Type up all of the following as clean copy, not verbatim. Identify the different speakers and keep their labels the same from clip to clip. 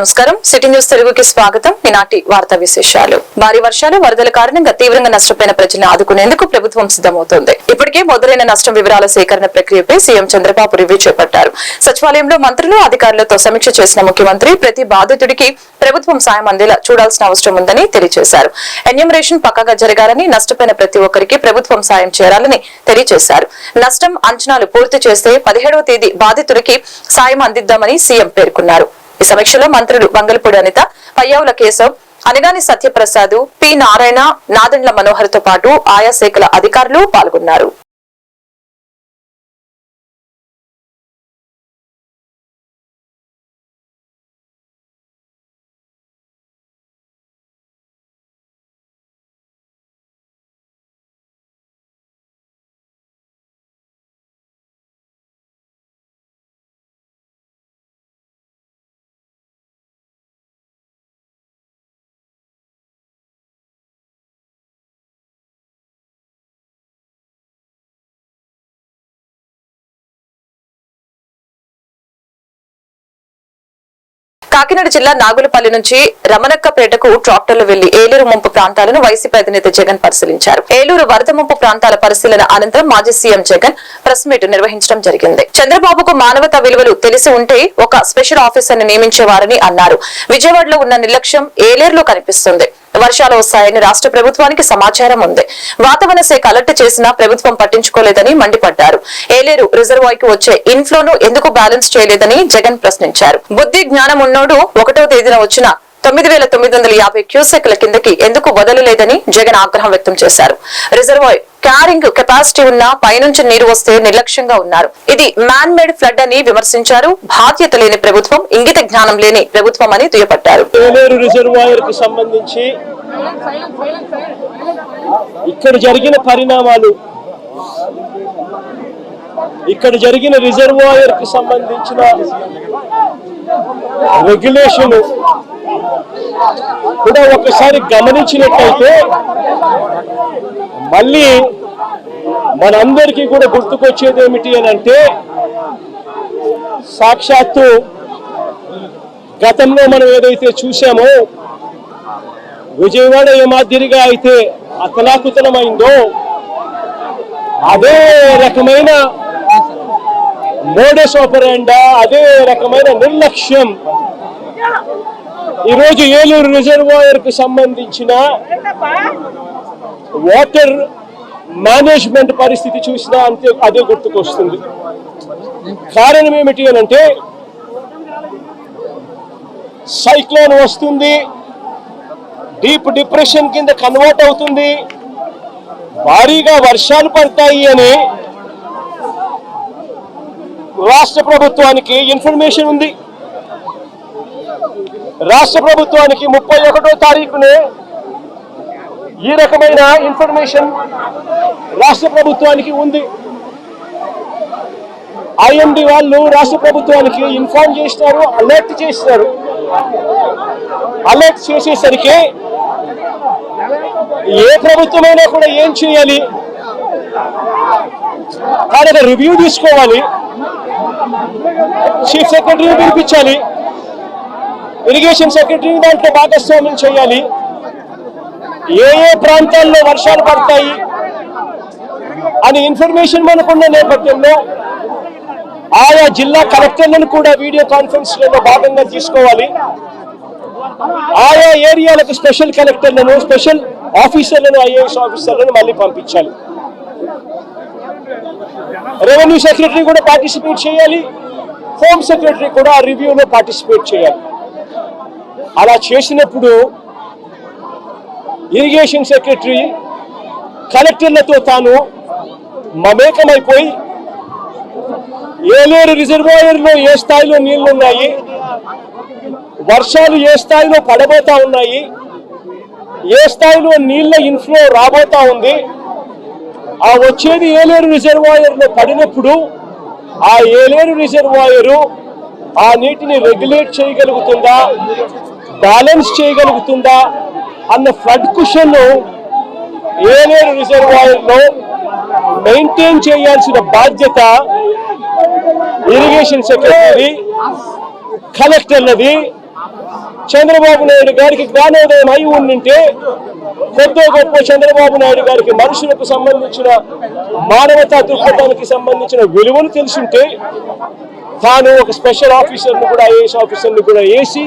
Speaker 1: నమస్కారం. City news తెలుగుకి స్వాగతం. ఈనాటి వార్తా విశేషాలు. భారీ వర్షాలు, వరదల కారణంగా తీవ్రంగా నష్టపోయిన ప్రజలను ఆదుకునేందుకు ప్రభుత్వం సిద్ధమవుతోంది. ఇప్పటికే మొదలైన నష్టం వివరాల సేకరణ ప్రక్రియపై సీఎం చంద్రబాబు రివ్యూ చేపట్టారు. సచివాలయంలో మంత్రులు, అధికారులతో సమీక్ష చేసిన ముఖ్యమంత్రి ప్రతి బాధితుడికి ప్రభుత్వం సాయం అందేలా చూడాల్సిన అవసరం ఉందని తెలియజేశారు. ఎన్యూమరేషన్ పక్కాగా జరగాలని, నష్టపోయిన ప్రతి ఒక్కరికి ప్రభుత్వం సాయం చేయాలని తెలియజేశారు. నష్టం అంచనాలు పూర్తి చేస్తే 17వ తేదీ బాధితుడికి సాయం అందిద్దామని సీఎం పేర్కొన్నారు. ఈ సమీక్షలో మంత్రులు వంగలపూడి అనిత, పయ్యావుల కేశవ్, అనగాని సత్యప్రసాద్, పి నారాయణ, నాదెండ్ల మనోహర్ తో పాటు ఆయా శాఖల అధికారులు పాల్గొన్నారు. కాకినాడ జిల్లా నాగులపల్లి నుంచి రమణక్కపేటకు ట్రాక్టర్లు వెళ్లి ఏలూరు ముంపు ప్రాంతాలను వైసీపీ అధినేత జగన్ పరిశీలించారు. ఏలూరు వరద ముంపు ప్రాంతాల పరిశీలన అనంతరం మాజీ సీఎం జగన్ ప్రెస్ మీట్ నిర్వహించడం జరిగింది. చంద్రబాబుకు మానవతా విలువలు తెలిసి ఉంటే ఒక స్పెషల్ ఆఫీసర్ ని నియమించేవారని అన్నారు. విజయవాడలో ఉన్న నిర్లక్ష్యం ఏలేరులో కనిపిస్తుంది. వర్షాలు వస్తాయని రాష్ట్ర ప్రభుత్వానికి సమాచారం ఉంది. వాతావరణ శాఖ అలర్ట్ చేసినా ప్రభుత్వం పట్టించుకోలేదని మండిపడ్డారు. ఏలేరు రిజర్వాయర్కు వచ్చే ఇన్ఫ్లోను ఎందుకు బ్యాలెన్స్ చేయలేదని జగన్ ప్రశ్నించారు. బుద్ధి జ్ఞానం ఉన్నోడు 1వ తేదీన వచ్చిన 9,950 క్యూసెక్ల కిందకి ఎందుకు వదలలేదని జగన్ ఆగ్రహం వ్యక్తం చేశారు. రిజర్వాయర్ క్యారింగ్ కెపాసిటీ ఉన్న పైనుంచి నీరు వస్తే నిర్లక్ష్యంగా ఉన్నారు. ఇది మ్యాన్ మేడ్ ఫ్లడ్ అని విమర్శించారు. బాధ్యత లేని ప్రభుత్వం, ఇంగిత జ్ఞానం లేని ప్రభుత్వం అని దుయ్యబట్టారు.
Speaker 2: ఏలేరు రిజర్వాయర్ కు సంబంధించి ఇక్కడ జరిగిన పరిణామాలు, ఇక్కడ జరిగిన రిజర్వాయర్ కు సంబంధించిన రెగ్యులేషన్ కూడా ఒకసారి గమనించినట్లయితే మళ్ళీ మనందరికీ కూడా గుర్తుకొచ్చేది ఏమిటి అని అంటే, సాక్షాత్తు గతంలో మనం ఏదైతే చూసామో విజయవాడ ఏ మాదిరిగా అయితే అతలాకుతలమైందో అదే రకమైన మోడస్ ఆపరెండా, అదే రకమైన నిర్లక్ష్యం ఈరోజు ఏలూరు రిజర్వాయర్ కు సంబంధించిన వాటర్ మేనేజ్మెంట్ పరిస్థితి చూసినా అంతే అదే గుర్తుకొస్తుంది. కారణం ఏమిటి అని అంటే, సైక్లోన్ వస్తుంది, డీప్ డిప్రెషన్ కింద కన్వర్ట్ అవుతుంది, భారీగా వర్షాలు పడతాయి అని రాష్ట్ర ప్రభుత్వానికి ఇన్ఫర్మేషన్ ఉంది. రాష్ట్ర ప్రభుత్వానికి 31వ తారీఖునే ఈ రకమైన ఇన్ఫర్మేషన్ రాష్ట్ర ప్రభుత్వానికి ఉంది. ఐఎండి వాళ్ళు రాష్ట్ర ప్రభుత్వానికి ఇన్ఫార్మ్ చేసినారు, అలర్ట్ చేసినారు. అలర్ట్ చేసేసరికి ఏ ప్రభుత్వమైనా కూడా ఏం చేయాలి, దాని రివ్యూ తీసుకోవాలి, చీఫ్ సెక్రటరీని పిలిపించాలి, ఇరిగేషన్ సెక్రటరీ దాంట్లో భాగస్వామ్యం చేయాలి. ఏ ఏ ప్రాంతాల్లో వర్షాలు పడతాయి అని ఇన్ఫర్మేషన్ మనకున్న నేపథ్యంలో ఆయా జిల్లా కలెక్టర్లను కూడా వీడియో కాన్ఫరెన్స్లలో భాగంగా తీసుకోవాలి. ఆయా ఏరియాలకు స్పెషల్ కలెక్టర్లను, స్పెషల్ ఆఫీసర్లను, ఐఏఎస్ ఆఫీసర్లను మళ్ళీ పంపించాలి. రెవెన్యూ సెక్రటరీ కూడా పార్టిసిపేట్ చేయాలి, హోమ్ సెక్రటరీ కూడా ఆ రివ్యూలో పార్టిసిపేట్ చేయాలి. అలా చేసినప్పుడు ఇరిగేషన్ సెక్రటరీ కలెక్టర్లతో తాను మమేకమైపోయి ఏలేరు రిజర్వాయర్లో ఏ స్థాయిలో నీళ్లున్నాయి, వర్షాలు ఏ స్థాయిలో పడబోతా ఉన్నాయి, ఏ స్థాయిలో నీళ్ల ఇన్ఫ్లో రాబోతా ఉంది, ఆ వచ్చేది ఏలేరు రిజర్వాయర్లో పడినప్పుడు ఆ ఏలేరు రిజర్వాయరు ఆ నీటిని రెగ్యులేట్ చేయగలుగుతుందా, బ్యాలెన్స్ చేయగలుగుతుందా అన్న ఫ్లడ్ కుషన్ ఏలేరు రిజర్వాయర్లో మెయింటైన్ చేయాల్సిన బాధ్యత ఇరిగేషన్ సెక్రటరీ, కలెక్టర్లది, చంద్రబాబు నాయుడు గారికి జ్ఞానోదయం అయి ఉండింటే కొద్దో గొప్ప చంద్రబాబు నాయుడు గారికి మనుషులకు సంబంధించిన మానవతా దృక్పథానికి సంబంధించిన విలువలు తెలుసుంటే తాను ఒక స్పెషల్ ఆఫీసర్ను కూడా ఐఏఎస్ ఆఫీసర్ను కూడా వేసి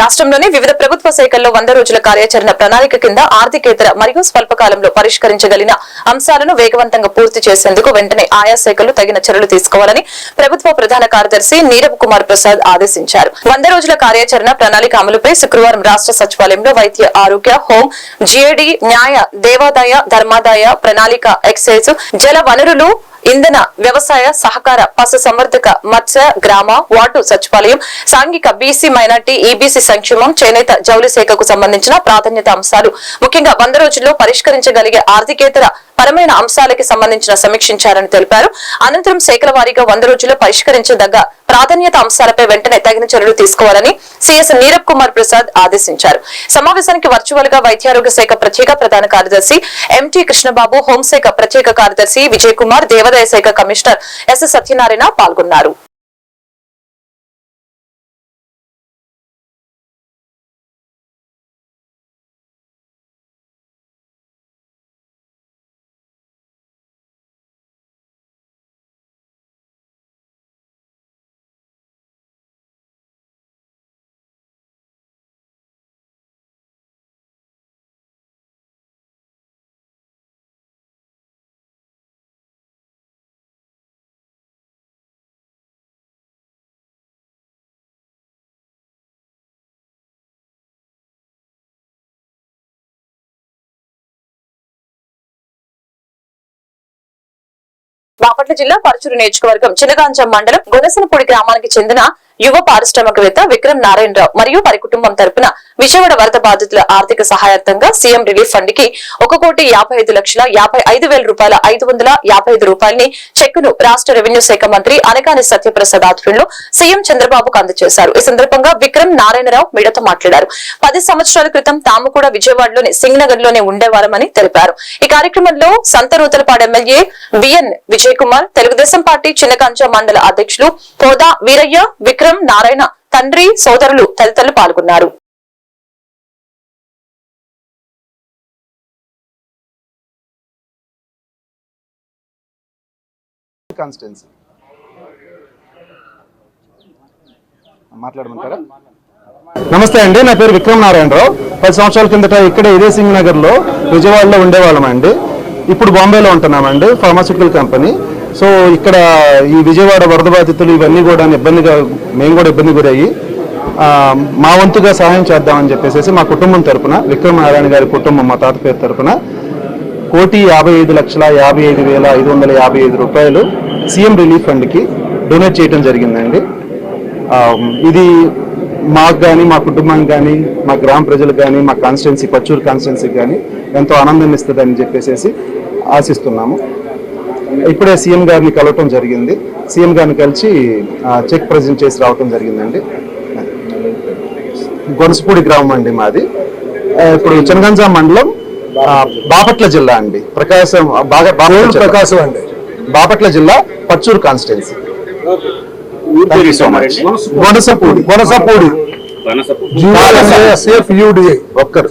Speaker 1: రాష్ట్రంలోని వివిధ ప్రభుత్వ శాఖల్లో 100 రోజుల కార్యాచరణ ప్రణాళిక కింద ఆర్థికేతర మరియు స్వల్పకాలంలో పరిష్కరించగలిగిన అంశాలను వేగవంతంగా పూర్తి చేసేందుకు వెంటనే ఆయా శాఖలు తగిన చర్యలు తీసుకోవాలని ప్రభుత్వ ప్రధాన కార్యదర్శి నీరబ్ కుమార్ ప్రసాద్ ఆదేశించారు. 100 రోజుల కార్యాచరణ ప్రణాళిక అమలుపై శుక్రవారం రాష్ట్ర సచివాలయంలో వైద్య ఆరోగ్య హోం జీఏడీ న్యాయ దేవాదాయ ధర్మాదాయ ప్రణాళిక ఎక్సైజ్ జల వనరులు ఇంధన వ్యవసాయ సహకార పశు సంవర్ధక మత్స్య గ్రామ వార్డు సచివాలయం సాంఘిక బీసీ మైనార్టీ ఈబీసీ సంక్షేమం చేనేత జౌలి శాఖకు సంబంధించిన ప్రాధాన్యత అంశాలు ముఖ్యంగా 100 రోజుల్లో పరిష్కరించగలిగే ఆర్థికేతర పరమైన అంశాలకి సంబంధించిన సమీక్షించారని తెలిపారు. అనంతరం శాఖల వారీగా 100 రోజుల్లో పరిష్కరించదగ్గ ప్రాధాన్యత అంశాలపై వెంటనే తగిన చర్యలు తీసుకోవాలని సీఎస్ నీరబ్ కుమార్ ప్రసాద్ ఆదేశించారు. సమావేశానికి వర్చువల్ గా వైద్యారోగ్య శాఖ ప్రత్యేక ప్రధాన కార్యదర్శి ఎంటీ కృష్ణబాబు, హోంశాఖ ప్రత్యేక కార్యదర్శి విజయ్ కుమార్, దేవాదాయ శాఖ కమిషనర్ ఎస్ సత్యనారాయణ పాల్గొన్నారు. బాపట్ల జిల్లా పరచూరు నియోజకవర్గం చినగాంజం మండలం గొనసనపూడి గ్రామానికి చెందిన యువ పారిశ్రామికవేత్త విక్రమ్ నారాయణరావు మరియు వారి కుటుంబం తరపున విజయవాడ వరద బాధితుల ఆర్థిక సహాయార్థంగా సీఎం రిలీఫ్ ఫండ్ కి 1,55,55,000 రూపాయల 555 రూపాయలని చెక్కును రాష్ట్ర రెవెన్యూ శాఖ మంత్రి అనగాని సత్యప్రసాద్ ఆధ్వర్యంలో సీఎం చంద్రబాబుకు అందజేశారు. ఈ సందర్భంగా విక్రమ్ నారాయణరావు మీడియాతో మాట్లాడారు. 10 సంవత్సరాల క్రితం తాము కూడా విజయవాడలోని సింగనగర్ లోనే ఉండేవారమని తెలిపారు. ఈ కార్యక్రమంలో Santhanuthalapadu MLA BN Vijay Kumar, Telugu Desam party Chinnakancha మండల అధ్యక్షులు పోదా వీరయ్య, విక్రమ్ నారాయణ తండ్రి, సోదరులు తదితరులు పాల్గొన్నారు.
Speaker 3: నమస్తే అండి, నా పేరు విక్రమ్ నారాయణరావు. 10 సంవత్సరాల కిందట ఇక్కడే ఇదే సింగనగర్ లో విజయవాడలో ఉండేవాళ్ళం అండి. ఇప్పుడు బాంబేలో ఉంటున్నామండి, ఫార్మాస్యూటికల్ కంపెనీ. సో ఇక్కడ ఈ విజయవాడ వరద బాధితులు ఇవన్నీ కూడా మేము కూడా ఇబ్బంది గురయ్యి మా వంతుగా సహాయం చేద్దామని చెప్పేసి మా కుటుంబం తరపున, విక్రమ్ నారాయణ గారి కుటుంబం మా తాత పేరు తరపున 1,55,55,555 రూపాయలు సీఎం రిలీఫ్ ఫండ్కి డొనేట్ చేయడం జరిగిందండి. ఇది మాకు కానీ, మా కుటుంబానికి కానీ, మా గ్రామ ప్రజలకు కానీ, మా కాన్స్టిట్యున్సీ పచ్చూరు కాన్స్టిట్యున్సీకి కానీ ఎంతో ఆనందం ఇస్తుందని చెప్పేసి ఆశిస్తున్నాము. ఇప్పుడే సీఎం గారిని కలవటం జరిగింది. సీఎం గారిని కలిసి చెక్ ప్రజెంట్ చేసి రావటం జరిగిందండి. గొనసపూడి గ్రామం అండి మాది. ఇప్పుడు చినగంజాం మండలం, బాపట్ల జిల్లా అండి. ప్రకాశం అండి, బాపట్ల జిల్లా పచ్చూరు కాన్స్టిట్యున్సీ. ఒక్కరు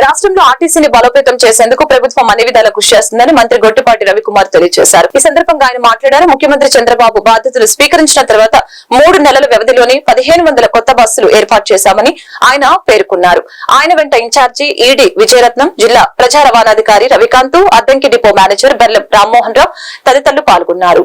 Speaker 1: రాష్ట్రంలో ఆర్టీసీని బలోపేతం చేసేందుకు ప్రభుత్వం అన్ని విధాలా కృషి చేస్తుందని మంత్రి గొట్టిపాటి రవికుమార్ తెలియజేశారు. ఈ సందర్భంగా ఆయన మాట్లాడారు. ముఖ్యమంత్రి చంద్రబాబు బాధ్యతలు స్వీకరించిన తర్వాత 3 నెలల వ్యవధిలోని 1,500 కొత్త బస్సులు ఏర్పాటు చేశామని ఆయన పేర్కొన్నారు. ఆయన వెంట ఇన్ఛార్జి ఈడీ విజయరత్నం, జిల్లా ప్రజా రవాణాధికారి రవికాంత్, అద్దంకి డిపో మేనేజర్ బెల్లం రామ్మోహన్ రావు తదితరులు పాల్గొన్నారు.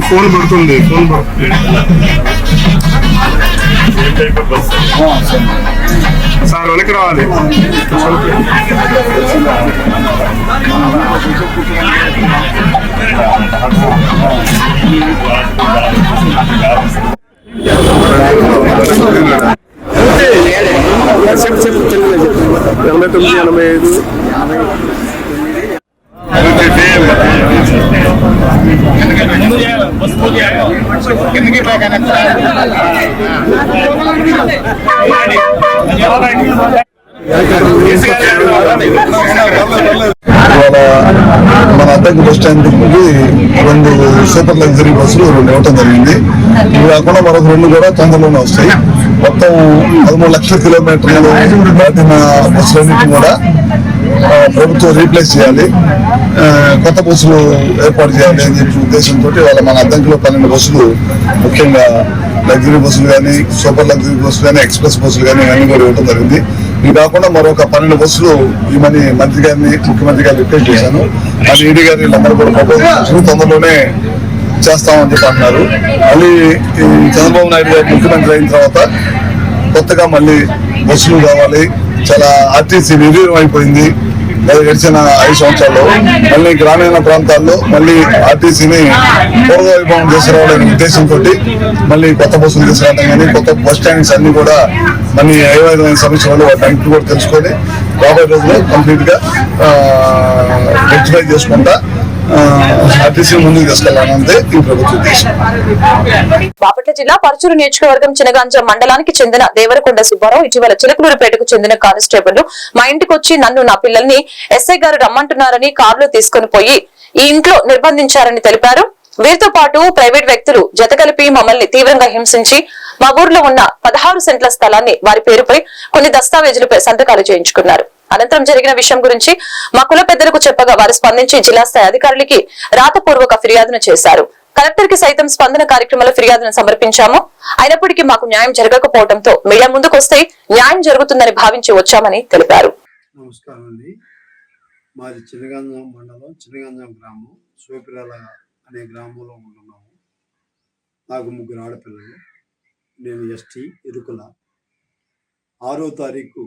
Speaker 4: ఫోన్ పడుతుంది సార్ వెనక్కి రావాలి.
Speaker 5: మన అద్దెకి బస్ స్టాండ్ కి 2 సూపర్ లగ్జరీ బస్సులు ఇవ్వటం జరిగింది. ఇవి కాకుండా మరొక 2 కూడా తొందరలోనే వస్తాయి. మొత్తం 13 లక్షల కిలోమీటర్లు దాటిన బస్సులన్నింటినీ కూడా ప్రభుత్వం రీప్లేస్ చేయాలి, కొత్త బస్సులు ఏర్పాటు చేయాలి అని చెప్పి ఉద్దేశంతో వాళ్ళ మన అద్దెంకిలో 12 బస్సులు, ముఖ్యంగా లగ్జరీ బస్సులు కానీ, సూపర్ లగ్జరీ బస్సులు కానీ, ఎక్స్ప్రెస్ బస్సులు కానీ ఇవన్నీ కూడా ఇవ్వడం జరిగింది. ఇవి కాకుండా మరొక 12 బస్సులు ఇవన్నీ మంత్రి గారిని, ముఖ్యమంత్రి గారిని రిక్వెస్ట్ చేశాను. అది ఈడీ గారు వీళ్ళందరూ కూడా ప్రపోజల్ తొందరలోనే చేస్తామని చెప్పి అంటున్నారు. మళ్ళీ ఈ చంద్రబాబు నాయుడు గారు ముఖ్యమంత్రి అయిన తర్వాత కొత్తగా మళ్ళీ బస్సులు కావాలి. చాలా ఆర్టీసీ నిర్వీర్యం అయిపోయింది గడిచిన 5 సంవత్సరాల్లో. మళ్ళీ గ్రామీణ ప్రాంతాల్లో మళ్ళీ ఆర్టీసీని పూర్వవైభవం తీసుకురావాలనే ఉద్దేశంతో మళ్ళీ కొత్త బస్సులు తీసుకురావడం కానీ, కొత్త బస్ స్టాండ్స్ అన్ని కూడా మళ్ళీ ఏ విధమైన సమస్య వాళ్ళు వాటి కూడా తెలుసుకొని రాబోయే రోజుల్లో కంప్లీట్ గా రెక్టిఫై చేసుకుంటా ఆర్టీసీ ముందుకు తీసుకెళ్లాలంటే ఈ ప్రభుత్వ ఉద్దేశం.
Speaker 1: బాపట్ల జిల్లా పరచూరు నియోజకవర్గం చినగాంజ మండలానికి చెందిన దేవరకొండ సుబ్బారావు ఇటీవల చిలకలూరుపేటకు చెందిన కానిస్టేబుల్ మా ఇంటికి వచ్చి నన్ను, నా పిల్లల్ని ఎస్ఐ గారు రమ్మంటున్నారని కారులో తీసుకుని పోయి ఈ ఇంట్లో నిర్బంధించారని తెలిపారు. వీరితో పాటు ప్రైవేట్ వ్యక్తులు జతకలిపి మమ్మల్ని తీవ్రంగా హింసించి మా ఊర్లో ఉన్న 16 సెంట్ల స్థలాన్ని వారి పేరుపై కొన్ని దస్తావేజులపై సంతకాలు చేయించుకున్నారు. అనంతరం జరిగిన విషయం గురించి మా కుల పెద్దలకు చెప్పగా వారు స్పందించి జిల్లా స్థాయి అధికారులకి రాతపూర్వక ఫిర్యాదును చేశారు. కలెక్టర్ కి సైతం స్పందన కార్యక్రమంలో ఫిర్యాదును సమర్పించాము. అయినప్పటికీ మాకు న్యాయం జరగకపోవడంతో మీడియా ముందుకు వస్తే న్యాయం జరుగుతుందని భావించి వచ్చామని తెలిపారు.
Speaker 6: నమస్కారం అండి. మాది చినగంజం మండలం, చినగంజం గ్రామం, సోపిరాల అనే గ్రామంలో ఉంటున్నాము. నాకు 3 ఆడపిల్లలు. నేను ఎస్టీ ఇరుకుల. 6వ తారీఖు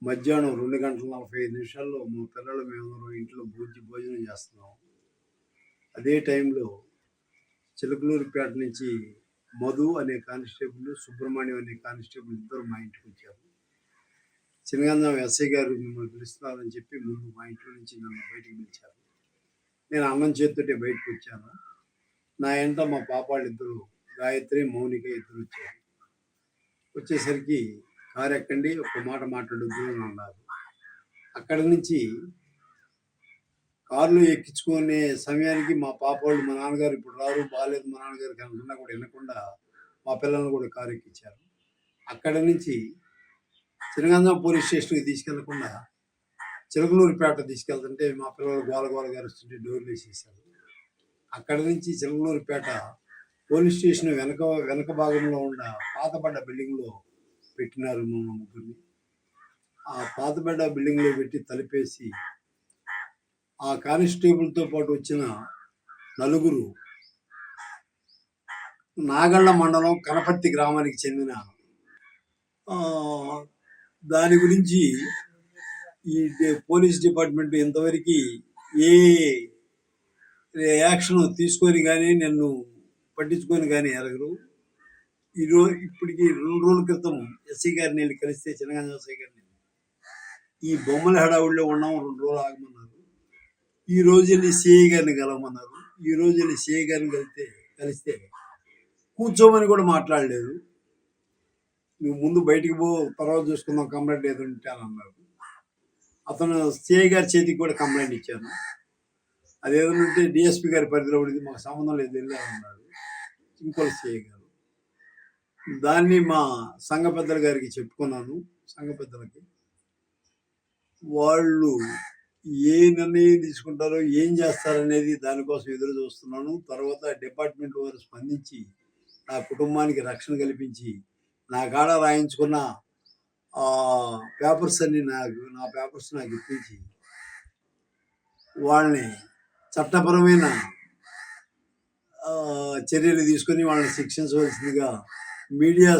Speaker 6: మధ్యాహ్నం 2:45 మా పిల్లలు మేము ఇంట్లో భోజనం చేస్తున్నాము. అదే టైంలో చిలకలూరుపేట నుంచి మధు అనే కానిస్టేబుల్, సుబ్రహ్మణ్యం అనే కానిస్టేబుల్ ఇద్దరు మా ఇంటికి వచ్చారు. చినగంజం ఎస్ఐ గారు మిమ్మల్ని పిలుస్తున్నారని చెప్పి ముందు మా ఇంట్లో నుంచి నన్ను బయటికి పిలిచారు. నేను అన్నం చేస్తుంటే బయటకు వచ్చాను. నా వెంట మా పాపాళ్ళు ఇద్దరు, గాయత్రి, మౌనిక ఇద్దరు వచ్చారు. వచ్చేసరికి కారు ఎక్కండి, ఒక మాట మాట్లాడొద్దు అని అన్నారు. అక్కడి నుంచి కారులో ఎక్కించుకునే సమయానికి మా పాపాళ్ళు, మా నాన్నగారు ఇప్పుడు రారు, బాగాలేదు మా నాన్నగారికి అనుకున్నా కూడా వినకుండా మా పిల్లల్ని కూడా కారు ఎక్కించారు. అక్కడి నుంచి చినగంజం పోలీస్ స్టేషన్కి తీసుకెళ్లకుండా చిలకలూరుపేట తీసుకెళ్తుంటే మా పిల్లలు గోల గారుస్తుంటే డోర్లు వేసేసారు. అక్కడి నుంచి చిలకలూరుపేట పోలీస్ స్టేషన్ వెనక భాగంలో ఉన్న పాతబడ్డ బిల్డింగ్లో పెట్టినారు మా ముగ్గురిని. ఆ పాతబడ్డ బిల్డింగ్లో పెట్టి తలిపేసి ఆ కానిస్టేబుల్తో పాటు వచ్చిన 4 నాగళ్ళ మండలం కనపర్తి గ్రామానికి చెందిన దాని గురించి ఈ పోలీస్ డిపార్ట్మెంట్ ఇంతవరకు ఏ యాక్షన్ తీసుకొని కానీ నన్ను పట్టించుకొని కానీ ఎరగరు. ఇప్పటికి 2 రోజుల క్రితం ఎస్సీ గారిని వెళ్ళి కలిస్తే, చినగంజం ఎస్ఐ గారిని, ఈ బొమ్మల హడావుడిలో ఉన్నాం, 2 రోజులు ఆగమన్నారు. ఈ రోజు వెళ్ళి సిఐ గారిని కలవమన్నారు. ఈ రోజు వెళ్ళి సిఐ గారిని కలిస్తే కూర్చోమని కూడా మాట్లాడలేదు. నువ్వు ముందు బయటికి పో, తర్వాత చూసుకుందాం, కంప్లైంట్ ఏదో ఉంటే అని అన్నారు. అతను సిఐ గారి చేతికి కూడా కంప్లైంట్ ఇచ్చాను. అదేదంటే డిఎస్పీ గారి పరిధిలో పడింది, మాకు సంబంధం లేదు వెళ్ళాలన్నాడు ఇంకో సిఐ గారు. దాన్ని మా సంఘ పెద్దల గారికి చెప్పుకున్నాను. సంఘ పెద్దలకి వాళ్ళు ఏ నిర్ణయం తీసుకుంటారో ఏం చేస్తారనేది దానికోసం ఎదురు చూస్తున్నాను. తర్వాత డిపార్ట్మెంట్ వారు స్పందించి నా కుటుంబానికి రక్షణ కల్పించి నా కాడ రాయించుకున్న పేపర్స్ అన్ని నా పేపర్స్ నాకు ఇప్పించి వాళ్ళని చట్టపరమైన చర్యలు తీసుకొని వాళ్ళని శిక్షించవలసిందిగా మీడియా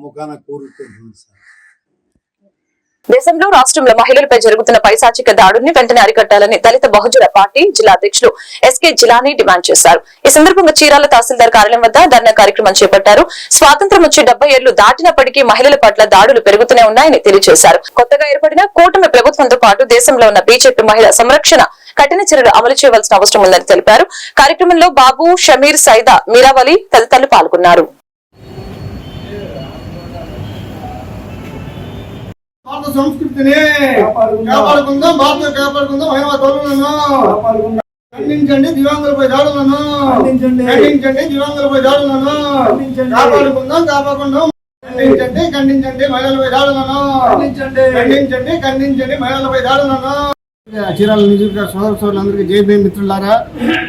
Speaker 6: ముఖాన కోరుకుంటున్నాను సార్.
Speaker 1: దేశంలో రాష్ట్రంలో మహిళలపై జరుగుతున్న పైశాచిక దాడుల్ని వెంటనే అరికట్టాలని దళిత బహుజన పార్టీ జిల్లా అధ్యక్షులు ఎస్కే జిలానీ డిమాండ్ చేశారు. ఈ సందర్భంగా చీరాల తహసీల్దార్ కార్యాలయం వద్ద ధర్నా కార్యక్రమం చేపట్టారు. స్వాతంత్ర్యం వచ్చి 70 ఏళ్లు దాటినప్పటికీ మహిళల పట్ల దాడులు పెరుగుతూనే ఉన్నాయని తెలియజేశారు. కొత్తగా ఏర్పడిన కూటమి ప్రభుత్వంతో పాటు దేశంలో ఉన్న బీజేపీ మహిళా సంరక్షణ కఠిన చర్యలు అమలు చేయవలసిన అవసరం ఉందని తెలిపారు. కార్యక్రమంలో బాబు, షమీర్, సైదా, మీరావలి తదితరులు పాల్గొన్నారు.
Speaker 7: భారత సంస్కృతిని కాపాడుకుందాం, భారత కాపాడుకుందాం, మహిళా తల్లులను ఖండించండి, దివ్యాంగులపై దాడులను ఖండించండి, దివ్యాంగులపై దాడులను కాపాడుకుందాం, ఖండించండి మహిళలపై దాడులను ఖండించండి మహిళలపై దాడులను. చీరాల నియోజకవర్గ సోదరులందరికీ జై భీమ్ మిత్రులారా,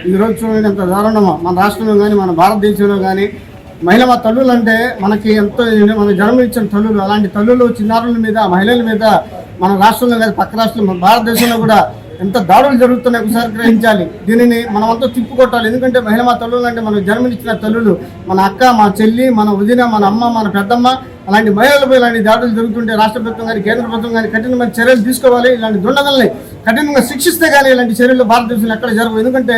Speaker 7: ఈ రోజు చూడండి ఎంత దారుణమో మన రాష్ట్రంలో కానీ మన భారతదేశంలో కానీ మహిళా తల్లులు అంటే మనకి ఎంతో మన జన్మ ఇచ్చిన తల్లులు, అలాంటి తల్లులు చిన్నారుల మీద మహిళల మీద మన రాష్ట్రంలో కాదు పక్క రాష్ట్రంలో మన భారతదేశంలో కూడా ఎంత దాడులు జరుగుతున్నాయి ఒకసారి గ్రహించాలి. దీనిని మనం అంతా తిప్పుకొట్టాలి. ఎందుకంటే మహిళా తల్లులు అంటే మనం జన్మనిచ్చిన తల్లులు, మన అక్క, మా చెల్లి, మన వదిన, మన అమ్మ, మన పెద్దమ్మ, అలాంటి మహిళలపై ఇలాంటి దాడులు జరుగుతుంటే రాష్ట్ర ప్రభుత్వం కానీ కేంద్ర ప్రభుత్వం కానీ కఠినమైన చర్యలు తీసుకోవాలి. ఇలాంటి దుండగల్ని కఠినంగా శిక్షిస్తే కానీ ఇలాంటి చర్యలు భారతదేశంలో ఎక్కడ జరగవు. ఎందుకంటే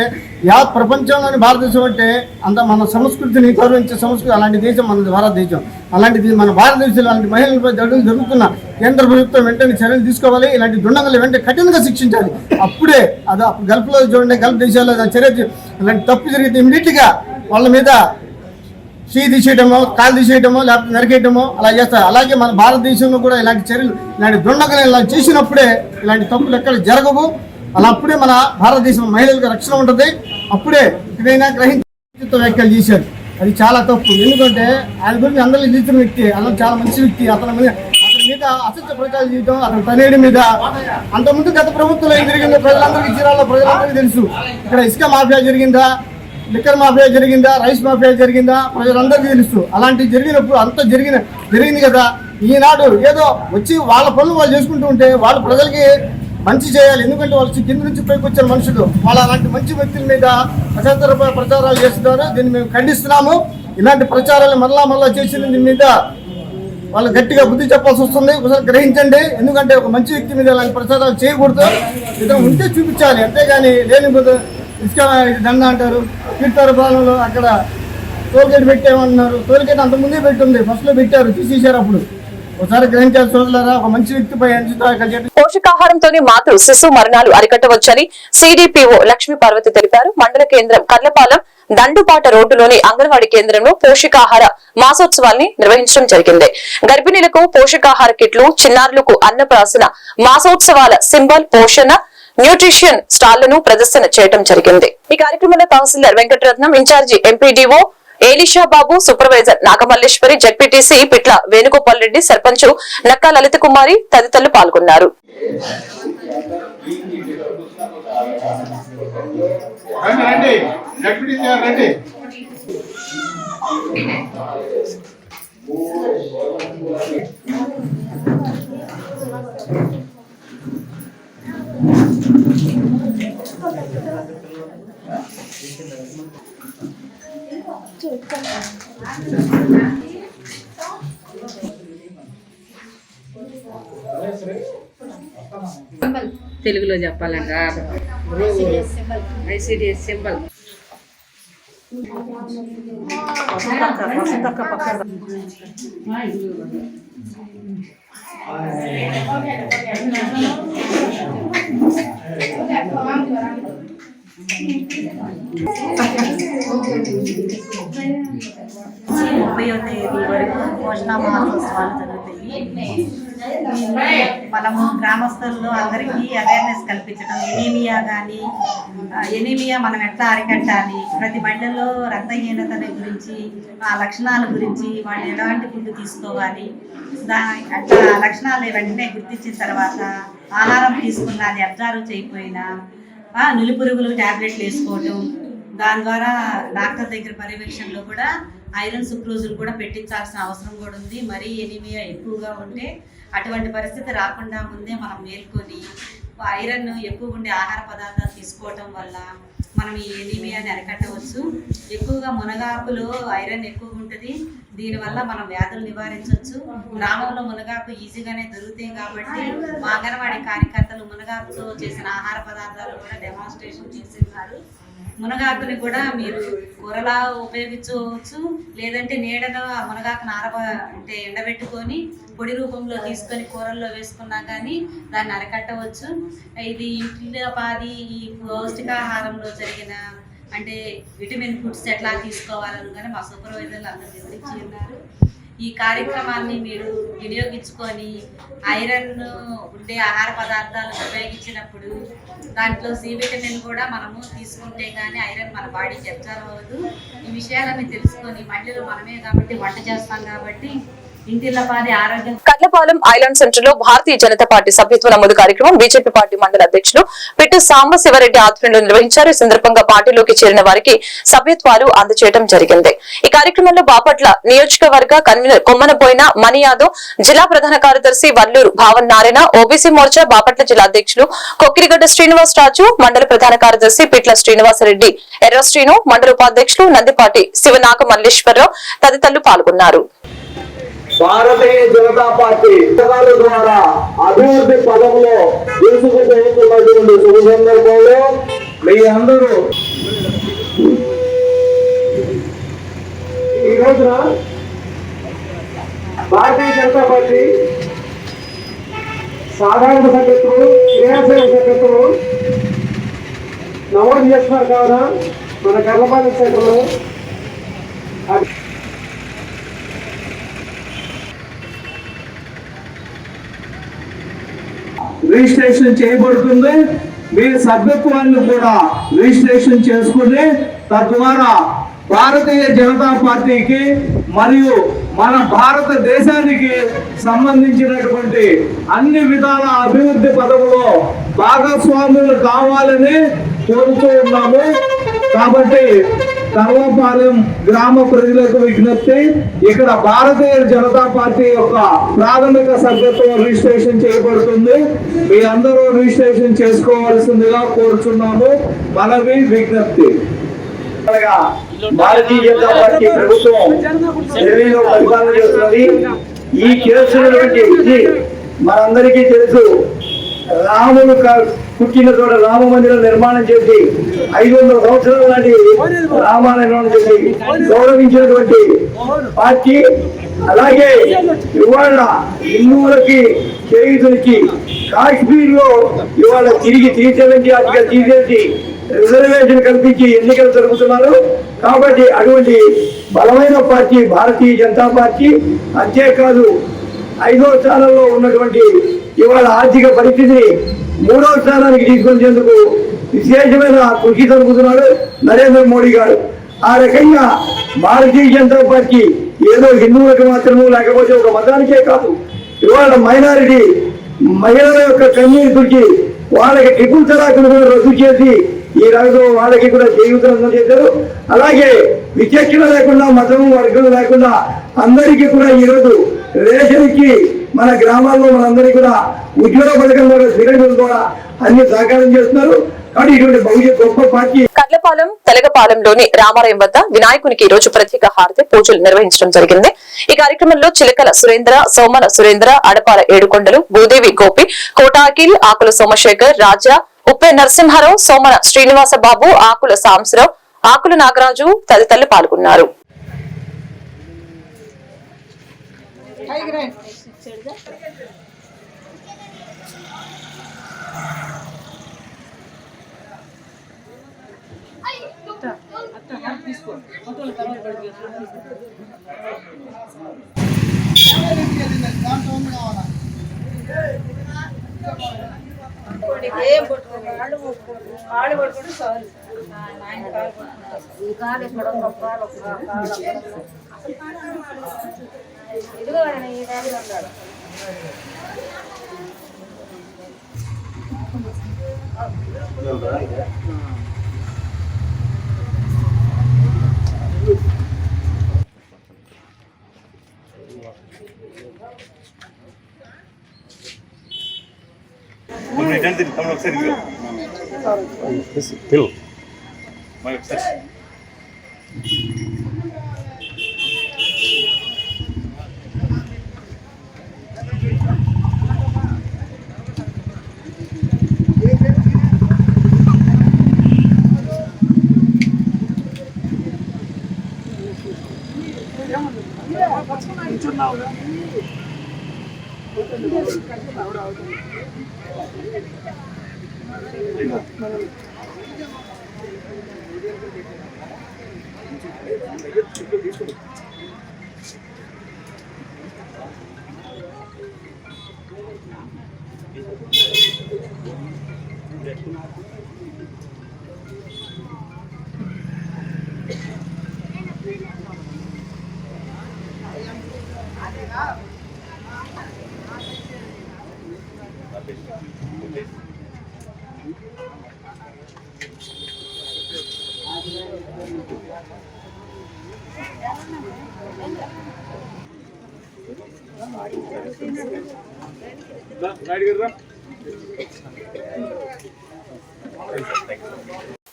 Speaker 7: యావత్ ప్రపంచంలోని భారతదేశం అంటే అంత మన సంస్కృతిని గౌరవించే సంస్కృతి అలాంటి దేశం మన భారతదేశం. అలాంటిది మన భారతదేశంలో అలాంటి మహిళలపై దాడులు జరుగుతున్న కేంద్ర ప్రభుత్వం వెంటనే చర్యలు తీసుకోవాలి. ఇలాంటి దుండగల్ని వెంటనే కఠినంగా శిక్షించాలి. అప్పుడే అది గల్ఫ్లో చూడండి, గల్ఫ్ దేశాల్లో చర్య ఇలాంటి తప్పు జరిగితే ఇమీడియట్గా వాళ్ళ మీద చేయి తీసేయటమో, కాలు తీసేయటమో, లేకపోతే నరికేయటమో అలా చేస్తారు. అలాగే మన భారతదేశంలో కూడా ఇలాంటి చర్యలు, ఇలాంటి దుండగలు ఇలా చేసినప్పుడే ఇలాంటి తప్పులు ఎక్కడ జరగవు. అలా అప్పుడే మన భారతదేశం మహిళలకు రక్షణ ఉంటుంది. అప్పుడే ఎక్కడైనా గ్రహించ వ్యాఖ్యలు చేశారు, అది చాలా తప్పు. ఎందుకంటే ఆయన గురించి అందరికీ తెలిసిన వ్యక్తి, అతను చాలా మంచి వ్యక్తి. అతని మీద అసత్య ప్రచారం చేయడం, అతని తనేడి మీద అంతకుముందు గత ప్రభుత్వంలో ఏం జరిగిందో ప్రజలందరికీ, చీరాల్లో ప్రజలందరికీ తెలుసు. ఇక్కడ ఇసుక మాఫియా జరిగిందా, లిక్కర్ మాఫియా జరిగిందా, రైస్ మాఫియా జరిగిందా, ప్రజలందరికీ తెలుసు. అలాంటివి జరిగినప్పుడు అంత జరిగింది కదా. ఈనాడు ఏదో వచ్చి వాళ్ళ పనులు వాళ్ళు చేసుకుంటూ ఉంటే వాళ్ళు ప్రజలకి మంచి చేయాలి. ఎందుకంటే వాళ్ళు కింద నుంచి పైకి వచ్చిన మనుషులు, వాళ్ళ అలాంటి మంచి వ్యక్తుల మీద అసంతర ప్రచారాలు చేస్తున్నారు. దీన్ని మేము ఖండిస్తున్నాము. ఇలాంటి ప్రచారాలు మరలా చేసిన దీని మీద వాళ్ళు గట్టిగా బుద్ధి చెప్పాల్సి వస్తుంది. ఒకసారి గ్రహించండి. ఎందుకంటే ఒక మంచి వ్యక్తి మీద ఇలాంటి ప్రచారాలు చేయకూడదు. ఇతను ఉంటే చూపించాలి, అంతేగాని లేని ఇసుక దండ అంటారు. కీర్తార పాలనలో అక్కడ టోల్గేట్ పెట్టేమన్నారు. టోల్గేట్ అంత ముందే పెట్టింది, ఫస్ట్లో పెట్టారు, తీసేశారు. అప్పుడు ఒకసారి గ్రహించాలి సోదరులారా, ఒక మంచి వ్యక్తిపై
Speaker 1: పోషకాహారంతోనే మాతృ శిశు మరణాలు అరికట్టవచ్చని సిడిపిఓ లక్ష్మీ పార్వతి తెలిపారు. మండల కేంద్రం కర్లపాలెం దండుపాట రోడ్డులోని అంగన్వాడీ కేంద్రంలో పోషకాహార మాసోత్సవాల్ని నిర్వహించడం జరిగింది. గర్భిణీలకు పోషకాహార కిట్లు, చిన్నారులకు అన్నప్రాసన మాసోత్సవాల సింబల్, పోషణ, న్యూట్రిషన్ స్టాళ్లను ప్రదర్శన చేయడం జరిగింది. ఈ కార్యక్రమంలో తహసీల్దార్ వెంకటరత్నం, ఇన్ఛార్జి ఎంపీడీఓ ఏలిషా బాబు, సూపర్వైజర్ నాగమల్లేశ్వరి, జడ్పీటీసీ పిట్ల వేణుగోపాల్ రెడ్డి, సర్పంచ్ నక్కా లలిత కుమారి తదితరులు పాల్గొన్నారు.
Speaker 8: తెలుగులో చెప్పాలంటే ఐసిడిఎస్ సింబల్.
Speaker 9: పోషణ మహోత్సవాలు జరుగుతాయి. మనము గ్రామస్తుల్లో అందరికీ అవేర్నెస్ కల్పించడం, ఎనీమియా మనం ఎట్లా అరికట్టాలి, ప్రతి మహిళల్లో రక్తహీనత గురించి, ఆ లక్షణాల గురించి, వాళ్ళు ఎలాంటి ఫుడ్ తీసుకోవాలి, అట్లా లక్షణాలు వెంటనే గుర్తించిన తర్వాత ఆహారం తీసుకున్న అది అబ్జర్వ్ చేయకపోయినా నులిపురుగులు ట్యాబ్లెట్లు వేసుకోవటం, దాని ద్వారా డాక్టర్ దగ్గర పర్యవేక్షణలో కూడా ఐరన్ సుక్రోజులు కూడా పెట్టించాల్సిన అవసరం కూడా ఉంది. మరీ ఎనీమియా ఎక్కువగా ఉంటే అటువంటి పరిస్థితి రాకుండా ముందే మనం మేల్కొని ఐరన్ ఎక్కువ ఉండే ఆహార పదార్థాలు తీసుకోవటం వల్ల మనం ఈ ఎనీమియాని అరికట్టవచ్చు. ఎక్కువగా మునగాకులో ఐరన్ ఎక్కువగా ఉంటుంది, దీనివల్ల మనం వ్యాధులు నివారించవచ్చు. గ్రామంలో మునగాకు ఈజీగానే దొరుకుతాయి కాబట్టి మా అంగన్వాడీ కార్యకర్తలు మునగాకుతో చేసిన ఆహార పదార్థాలు కూడా డెమాన్స్ట్రేషన్ చేస్తున్నారు. మునగాకుని కూడా మీరు కూరలా ఉపయోగించుకోవచ్చు, లేదంటే నీడగా మునగాకుని అంటే ఎండబెట్టుకొని పొడి రూపంలో తీసుకొని కూరల్లో వేసుకున్నా కానీ దాన్ని అరికట్టవచ్చు. ఇది ఇంటిల్లిపాది ఈ పౌష్టికాహారంలో జరిగిన అంటే విటమిన్ ఫుడ్స్ ఎట్లా తీసుకోవాలని కానీ మా సూపర్వైజర్లు అందరూ వివరించి ఉన్నారు. ఈ కార్యక్రమాన్ని మీరు వినియోగించుకొని ఐరన్ ఉండే ఆహార పదార్థాలు ఉపయోగించినప్పుడు దాంట్లో సి విటమిన్ కూడా మనము తీసుకుంటే కానీ ఐరన్ మన బాడీకి అబ్జర్వ్ అవ్వదు. ఈ విషయాలన్నీ తెలుసుకొని మహిళలు మనమే కాబట్టి వంట చేస్తాం కాబట్టి
Speaker 1: కట్లపాలెం ఐలాండ్ సెంటర్ లో భారతీయ జనతా పార్టీ సభ్యత్వ నమోదు కార్యక్రమం బీజేపీ పార్టీ మండల అధ్యక్షులు పిట్టు సాంబశివరెడ్డి ఆధ్వర్యంలో నిర్వహించారు. ఈ సందర్భంగా పార్టీలోకి చేరిన వారికి సభ్యత్వాలు అందజేయడం జరిగింది. ఈ కార్యక్రమంలో బాపట్ల నియోజకవర్గ కన్వీనర్ కొమ్మనపోయిన మణి యాదవ్, జిల్లా ప్రధాన కార్యదర్శి వల్లూరు భావన్ నారాయణ, ఓబీసీ మోర్చా బాపట్ల జిల్లా అధ్యక్షులు కొక్కిరిగడ్డ శ్రీనివాస్ రాజు, మండల ప్రధాన కార్యదర్శి పిట్ల శ్రీనివాసరెడ్డి, ఎర్ర శ్రీను, మండల ఉపాధ్యక్షులు నందిపాటి శివనాగ మల్లేశ్వరరావు తదితరులు పాల్గొన్నారు.
Speaker 2: భారతీయ జనతా పార్టీ పథకాల ద్వారా అభివృద్ధి పదంలో దూసుకుపోతున్నటువంటి శుభ సందర్భంలో మీ అందరూ ఈ రోజున భారతీయ జనతా పార్టీ సాధారణ సభ్యత్తులు, క్రియాశీల సభ్యత్తులు నమోదు చేస్తున్నారు కావున మన కర్లపాలెం సెంటర్లో రిజిస్ట్రేషన్ చేయబడుతుంది. మీ సభ్యత్వాన్ని కూడా రిజిస్ట్రేషన్ చేసుకుని తద్వారా భారతీయ జనతా పార్టీకి మరియు మన భారతదేశానికి సంబంధించినటువంటి అన్ని విధాల అభివృద్ధి పదవులో భాగస్వాములు కావాలని కోరుతూ ఉన్నాము. కాబట్టి కర్లపాలెం గ్రామ ప్రజలకు విజ్ఞప్తి, ఇక్కడ భారతీయ జనతా పార్టీ యొక్క ప్రాథమిక సభ్యత్వం రిజిస్ట్రేషన్ చేయబడుతుంది. మీ అందరూ రిజిస్ట్రేషన్ చేసుకోవాల్సిందిగా కోరుచున్నాము. మనవి విజ్ఞప్తి. భారతీయ జనతా పార్టీ ప్రభుత్వం ఢిల్లీలో పరిపాలన చేస్తున్నది. ఈ చేస్తున్నటువంటి మనందరికీ తెలుసు, రాముడు పుట్టిన చోట రామ మందిరం నిర్మాణం చేసి 500 సంవత్సరాల నాటి రామాయణ నిర్మాణం చేసి గౌరవించినటువంటి పార్టీ. అలాగే ఇవాళ హిందువులకి చేయుతులకి కాశ్మీర్ లో ఇవాళ తిరిగి 370 ఆర్టికల్ తీసేసి రిజర్వేషన్ కల్పించి ఎన్నికలు జరుగుతున్నారు. కాబట్టి అటువంటి బలమైన పార్టీ భారతీయ జనతా పార్టీ. అంతేకాదు 5వ స్థానంలో ఉన్నటువంటి ఇవాళ ఆర్థిక పరిస్థితిని 3వ స్థానానికి తీసుకొచ్చేందుకు విశేషమైన కృషి జరుపుతున్నాడు నరేంద్ర మోడీ గారు. ఆ రకంగా భారతీయ జనతా పార్టీ ఏదో హిందువులకు మాత్రము లేకపోతే ఒక మతానికే కాదు, ఇవాళ మైనారిటీ మహిళల యొక్క కన్నీరు తుడిచి వాళ్ళకి ట్రిపుల్ తలాకును కూడా రద్దు చేసి ఈ రంగంలో వాళ్ళకి కూడా చేయూతనం చేశారు. అలాగే విచక్షణ లేకుండా మతము వర్గం లేకుండా అందరికీ కూడా ఈరోజు రేషన్ ఇచ్చి మన గ్రామాల్లో మనందరికీ కూడా ఉజ్వల పథకం ద్వారా శ్రీరంగం ద్వారా అన్ని సహకారం చేస్తున్నారు. కానీ ఇటువంటి భవిష్యత్ గొప్ప పార్టీ.
Speaker 1: కట్లపాలెం తెలగపాలెంలోని రామాలయం వద్ద వినాయకునికి ఈ రోజు ప్రత్యేక హారతి పూజలు నిర్వహించడం జరిగింది. ఈ కార్యక్రమంలో చిలకల సురేంద్ర, సోమల సురేంద్ర, అడపాల ఏడుకొండలు, భూదేవి గోపి, కోటాకిల్, ఆకుల సోమశేఖర్, రాజా, ఉప్పే నరసింహారావు, సోమన శ్రీనివాస బాబు, ఆకుల సాంసరావు, ఆకుల నాగరాజు తదితరులు పాల్గొన్నారు.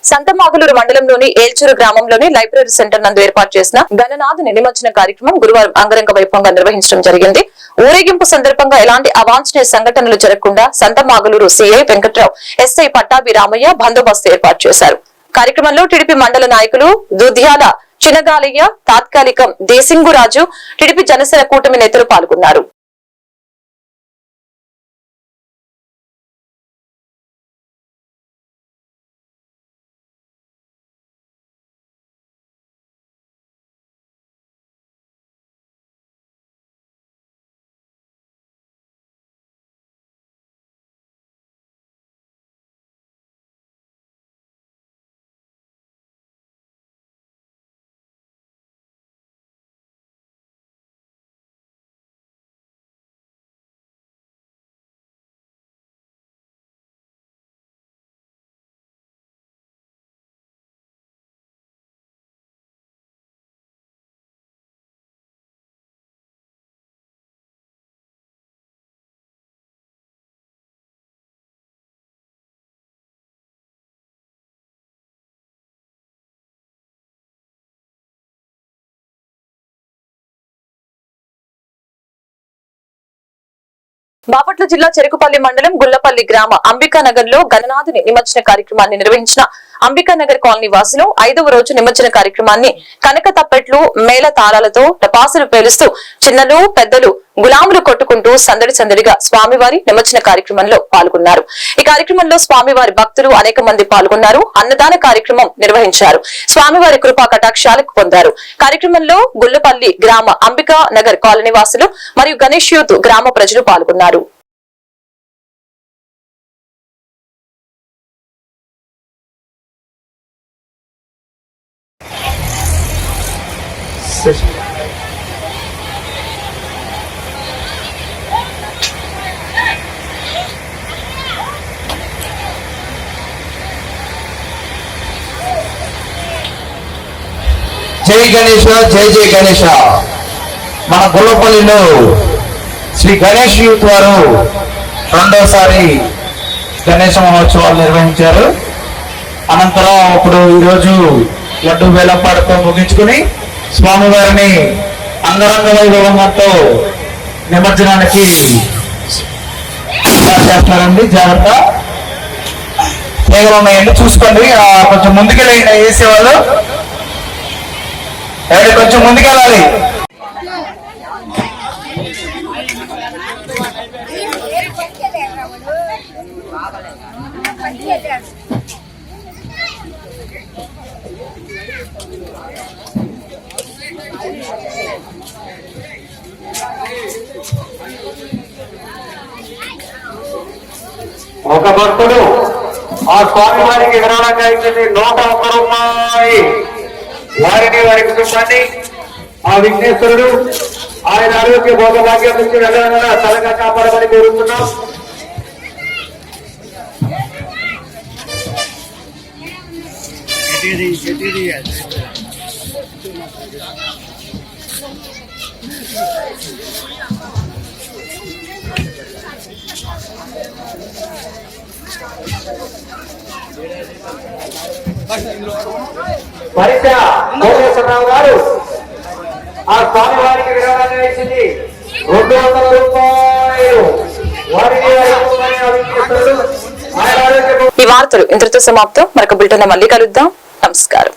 Speaker 1: సంతమాగులూరు మండలంలోని ఏల్చూరు గ్రామంలోని లైబ్రరీ సెంటర్ నందు ఏర్పాటు చేసిన గణనాథుని నిమజ్జన కార్యక్రమం గురువారం అంగరంగ వైభవంగా నిర్వహించడం జరిగింది. ఊరేగింపు సందర్భంగా ఎలాంటి అవాంఛనీయ సంఘటనలు జరగకుండా సంతమాగులూరు సిఐ వెంకట్రావు, ఎస్ఐ పట్టాభి రామయ్య బందోబస్తు ఏర్పాటు చేశారు. కార్యక్రమంలో టీడీపీ మండల నాయకులు దుధ్యాల చినగాలయ్య, తాత్కాలికం దేశింగురాజు, టీడీపీ జనసేన కూటమి నేతలు పాల్గొన్నారు. బాపట్ల జిల్లా చెరుకుపల్లి మండలం గుల్లపల్లి గ్రామ అంబికానగర్ లో గణనాథుని నిమజ్జన కార్యక్రమాన్ని నిర్వహించిన అంబికానగర్ కాలనీ వాసులు 5వ రోజు నిమజ్జన కార్యక్రమాన్ని కనక తప్పెట్లు, మేళ తాళాలతో టపాసులు పేలుస్తూ చిన్నలు పెద్దలు గులాములు కొట్టుకుంటూ సందడి సందడిగా స్వామివారి నిమజ్జన కార్యక్రమంలో పాల్గొన్నారు. ఈ కార్యక్రమంలో స్వామివారి భక్తులు అనేక మంది పాల్గొన్నారు. అన్నదాన కార్యక్రమం నిర్వహించారు. స్వామివారి కృపా కటాక్షాలకు పొందారు. కార్యక్రమంలో గుల్లపల్లి గ్రామ అంబికా నగర్ కాలనీ వాసులు మరియు గణేష్ యూత్ గ్రామ ప్రజలు పాల్గొన్నారు.
Speaker 10: జై గణేష, జై జై గణేష. మన గుల్లపల్లిలో శ్రీ గణేష్ యూత్ వారు రెండోసారి గణేష మహోత్సవాలు నిర్వహించారు. అనంతరం ఇప్పుడు ఈరోజు లడ్డు వేలంపాటతో ముగించుకుని స్వామివారిని అంగరంగ వైభవంతో నిమజ్జనానికి చేస్తారండి. జాగ్రత్త, తీగలు ఉన్నాయండి, చూసుకోండి. కొంచెం ముందుకెళ్ళండి వేసేవాళ్ళు, కొంచెం ముందుకెళ్ళాలి. ఒక భక్తుడు ఆ స్వామి వారికి విరాళంగా ఇచ్చింది 101 రూపాయి. వారిని, వారి కుటుంబాన్ని ఆ విఘ్నేశ్వరుడు ఆయన ఆరోగ్య భోగభాగ్యం నుంచి వెళ్ళాలన్నా తలగా కాపాడమని కోరుతున్నాం. పరిచ కోటేశ్వరరావు గారు ఆ స్వామి వారికి విరాళంగా ఇచ్చింది 200 రూపాయలు. వారికి
Speaker 1: ఈ వార్తలు ఇంతటితో సమాప్తం. మరొక బులెటిన్ మళ్ళీ కలుద్దాం. నమస్కారం.